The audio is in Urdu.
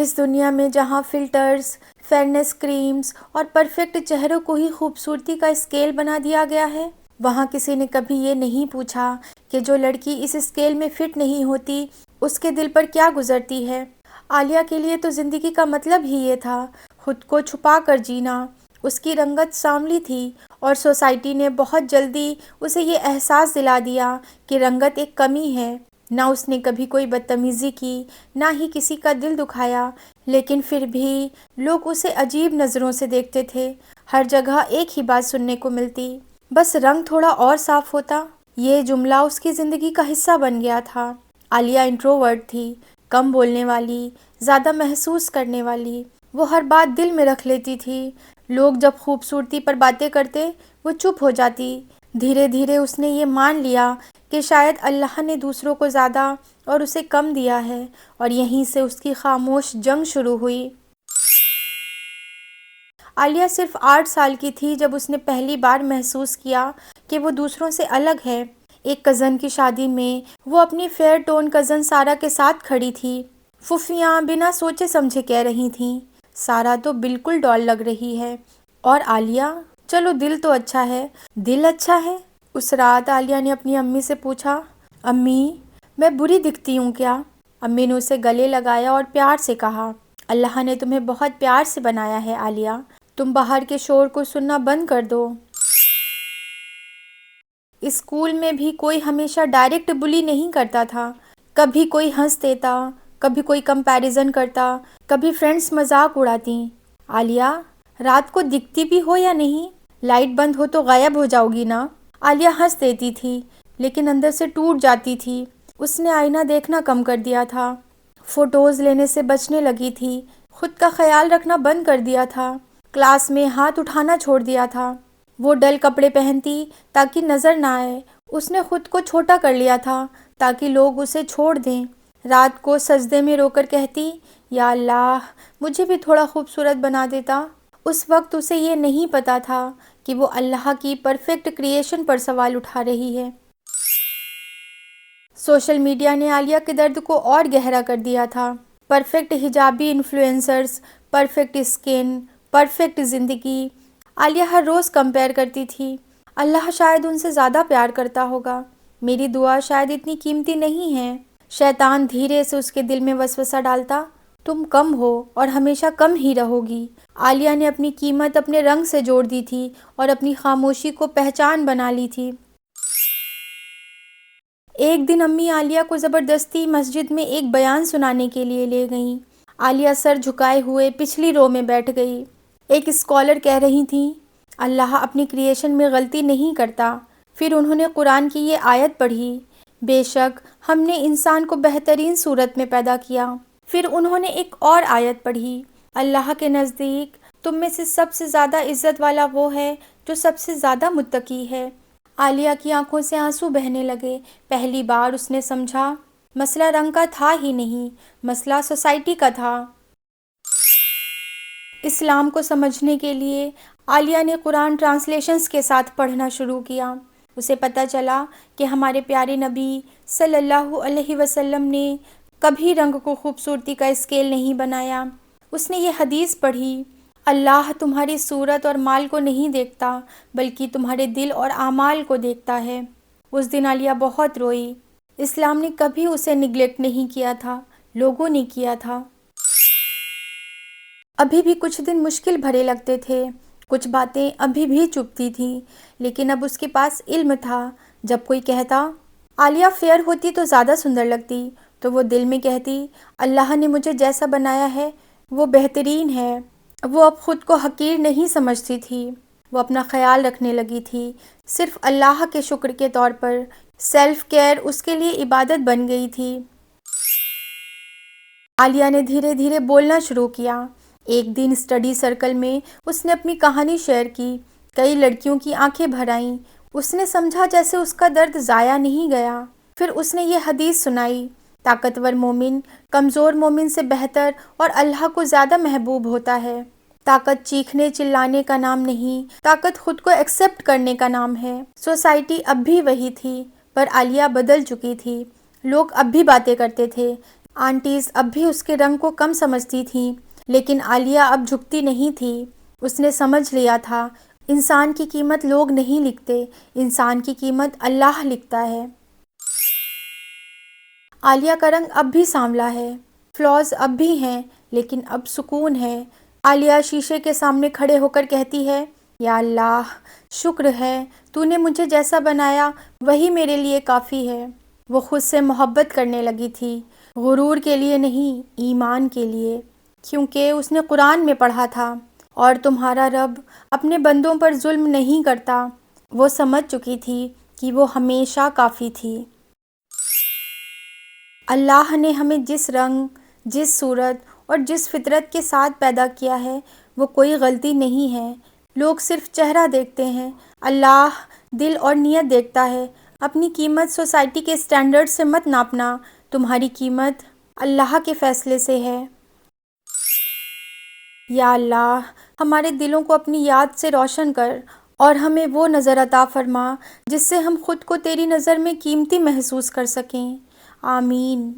اس دنیا میں جہاں فلٹرز، فیئرنس کریمز اور پرفیکٹ چہروں کو ہی خوبصورتی کا اسکیل بنا دیا گیا ہے، وہاں کسی نے کبھی یہ نہیں پوچھا کہ جو لڑکی اس اسکیل میں فٹ نہیں ہوتی اس کے دل پر کیا گزرتی ہے۔ عالیہ کے لیے تو زندگی کا مطلب ہی یہ تھا، خود کو چھپا کر جینا۔ اس کی رنگت سانولی تھی اور سوسائٹی نے بہت جلدی اسے یہ احساس دلا دیا کہ رنگت ایک کمی ہے۔ نہ اس نے کبھی کوئی بدتمیزی کی، نہ ہی کسی کا دل دکھایا، لیکن پھر بھی لوگ اسے عجیب نظروں سے دیکھتے تھے۔ ہر جگہ ایک ہی بات سننے کو ملتی، بس رنگ تھوڑا اور صاف ہوتا۔ یہ جملہ اس کی زندگی کا حصہ بن گیا تھا۔ عالیہ انٹروورٹ تھی، کم بولنے والی، زیادہ محسوس کرنے والی۔ وہ ہر بات دل میں رکھ لیتی تھی۔ لوگ جب خوبصورتی پر باتیں کرتے وہ چپ ہو جاتی۔ دھیرے دھیرے اس نے یہ مان لیا کہ شاید اللہ نے دوسروں کو زیادہ اور اسے کم دیا ہے، اور یہیں سے اس کی خاموش جنگ شروع ہوئی۔ عالیہ صرف 8 سال کی تھی جب اس نے پہلی بار محسوس کیا کہ وہ دوسروں سے الگ ہے۔ ایک کزن کی شادی میں وہ اپنی فیئر ٹون کزن سارا کے ساتھ کھڑی تھی۔ پھوپھیاں بنا سوچے سمجھے کہہ رہی تھیں، سارا تو بالکل ڈال لگ رہی ہے، اور عالیہ، چلو دل تو اچھا ہے۔ دل اچھا ہے؟ اس رات عالیہ نے اپنی امی سے پوچھا، امی، میں بری دکھتی ہوں کیا؟ امی نے اسے گلے لگایا اور پیار سے کہا، اللہ نے تمہیں بہت پیار سے بنایا ہے عالیہ، تم باہر کے شور کو سننا بند کر دو۔ اسکول میں بھی کوئی ہمیشہ ڈائریکٹ بلی نہیں کرتا تھا، کبھی کوئی ہنس دیتا، کبھی کوئی کمپیریزن کرتا، کبھی فرینڈز مذاق اڑاتی۔ عالیہ، رات کو دکھتی بھی ہو یا نہیں؟ لائٹ بند ہو تو غائب ہو جاؤ گی نا؟ عالیہ ہنس دیتی تھی لیکن اندر سے ٹوٹ جاتی تھی۔ اس نے آئینہ دیکھنا کم کر دیا تھا، فوٹوز لینے سے بچنے لگی تھی، خود کا خیال رکھنا بند کر دیا تھا، کلاس میں ہاتھ اٹھانا چھوڑ دیا تھا۔ وہ ڈل کپڑے پہنتی تاکہ نظر نہ آئے، اس نے خود کو چھوٹا کر لیا تھا تاکہ لوگ اسے چھوڑ دیں۔ رات کو سجدے میں رو کر کہتی، یا اللہ، مجھے بھی تھوڑا خوبصورت بنا دیتا۔ اس وقت اسے یہ نہیں پتا تھا کہ وہ اللہ کی پرفیکٹ کریشن پر سوال اٹھا رہی ہے۔ سوشل میڈیا نے عالیہ کے درد کو اور گہرا کر دیا تھا۔ پرفیکٹ حجابی انفلوئنسرز، پرفیکٹ اسکن، پرفیکٹ زندگی۔ عالیہ ہر روز کمپیئر کرتی تھی، اللہ شاید ان سے زیادہ پیار کرتا ہوگا، میری دعا شاید اتنی قیمتی نہیں ہے۔ شیطان دھیرے سے اس کے دل میں وسوسہ ڈالتا، تم کم ہو اور ہمیشہ کم ہی رہو گی۔ عالیہ نے اپنی قیمت اپنے رنگ سے جوڑ دی تھی اور اپنی خاموشی کو پہچان بنا لی تھی۔ ایک دن امی عالیہ کو زبردستی مسجد میں ایک بیان سنانے کے لیے لے گئیں۔ عالیہ سر جھکائے ہوئے پچھلی رو میں بیٹھ گئی۔ ایک اسکالر کہہ رہی تھیں، اللہ اپنی کریشن میں غلطی نہیں کرتا۔ پھر انہوں نے قرآن کی یہ آیت پڑھی، بے شک ہم نے انسان کو بہترین صورت میں پیدا کیا۔ پھر انہوں نے ایک اور آیت پڑھی، اللہ کے نزدیک تم میں سے سب سے زیادہ عزت والا وہ ہے جو سب سے زیادہ متقی ہے۔ عالیہ کی آنکھوں سے آنسو بہنے لگے۔ پہلی بار اس نے سمجھا، مسئلہ رنگ کا تھا ہی نہیں، مسئلہ سوسائٹی کا تھا۔ اسلام کو سمجھنے کے لیے عالیہ نے قرآن ٹرانسلیشنز کے ساتھ پڑھنا شروع کیا۔ اسے پتہ چلا کہ ہمارے پیارے نبی صلی اللہ علیہ وسلم نے کبھی رنگ کو خوبصورتی کا اسکیل نہیں بنایا۔ اس نے یہ حدیث پڑھی، اللہ تمہاری صورت اور مال کو نہیں دیکھتا بلکہ تمہارے دل اور اعمال کو دیکھتا ہے۔ اس دن عالیہ بہت روئی۔ اسلام نے کبھی اسے نگلیکٹ نہیں کیا تھا، لوگوں نے کیا تھا۔ ابھی بھی کچھ دن مشکل بھرے لگتے تھے، کچھ باتیں ابھی بھی چبھتی تھیں، لیکن اب اس کے پاس علم تھا۔ جب کوئی کہتا عالیہ فیئر ہوتی تو زیادہ سندر لگتی، تو وہ دل میں کہتی، اللہ نے مجھے جیسا بنایا ہے وہ بہترین ہے۔ وہ اب خود کو حقیر نہیں سمجھتی تھی، وہ اپنا خیال رکھنے لگی تھی، صرف اللہ کے شکر کے طور پر۔ سیلف کیئر اس کے لیے عبادت بن گئی تھی۔ عالیہ نے دھیرے دھیرے بولنا شروع کیا۔ ایک دن اسٹڈی سرکل میں اس نے اپنی کہانی شیئر کی، کئی لڑکیوں کی آنکھیں بھر آئیں۔ اس نے سمجھا جیسے اس کا درد ضائع نہیں گیا۔ پھر اس نے یہ حدیث سنائی، طاقتور مومن کمزور مومن سے بہتر اور اللہ کو زیادہ محبوب ہوتا ہے۔ طاقت چیخنے چلانے کا نام نہیں، طاقت خود کو ایکسپٹ کرنے کا نام ہے۔ سوسائٹی اب بھی وہی تھی، پر عالیہ بدل چکی تھی۔ لوگ اب بھی باتیں کرتے تھے، آنٹیز اب بھی اس کے رنگ کو کم سمجھتی تھیں، لیکن عالیہ اب جھکتی نہیں تھی۔ اس نے سمجھ لیا تھا، انسان کی قیمت لوگ نہیں لکھتے، انسان کی قیمت اللہ لکھتا ہے۔ عالیہ کا رنگ اب بھی سانولا ہے، فلاز اب بھی ہیں، لیکن اب سکون ہے۔ عالیہ شیشے کے سامنے کھڑے ہو کر کہتی ہے، یا اللہ، شکر ہے تو نے مجھے جیسا بنایا وہی میرے لیے کافی ہے۔ وہ خود سے محبت کرنے لگی تھی، غرور کے لیے نہیں، ایمان کے لیے، کیونکہ اس نے قرآن میں پڑھا تھا، اور تمہارا رب اپنے بندوں پر ظلم نہیں کرتا۔ وہ سمجھ چکی تھی کہ وہ ہمیشہ کافی تھی۔ اللہ نے ہمیں جس رنگ، جس صورت اور جس فطرت کے ساتھ پیدا کیا ہے وہ کوئی غلطی نہیں ہے۔ لوگ صرف چہرہ دیکھتے ہیں، اللہ دل اور نیت دیکھتا ہے۔ اپنی قیمت سوسائٹی کے سٹینڈرڈ سے مت ناپنا، تمہاری قیمت اللہ کے فیصلے سے ہے۔ یا اللہ، ہمارے دلوں کو اپنی یاد سے روشن کر اور ہمیں وہ نظر عطا فرما جس سے ہم خود کو تیری نظر میں قیمتی محسوس کر سکیں۔ آمین۔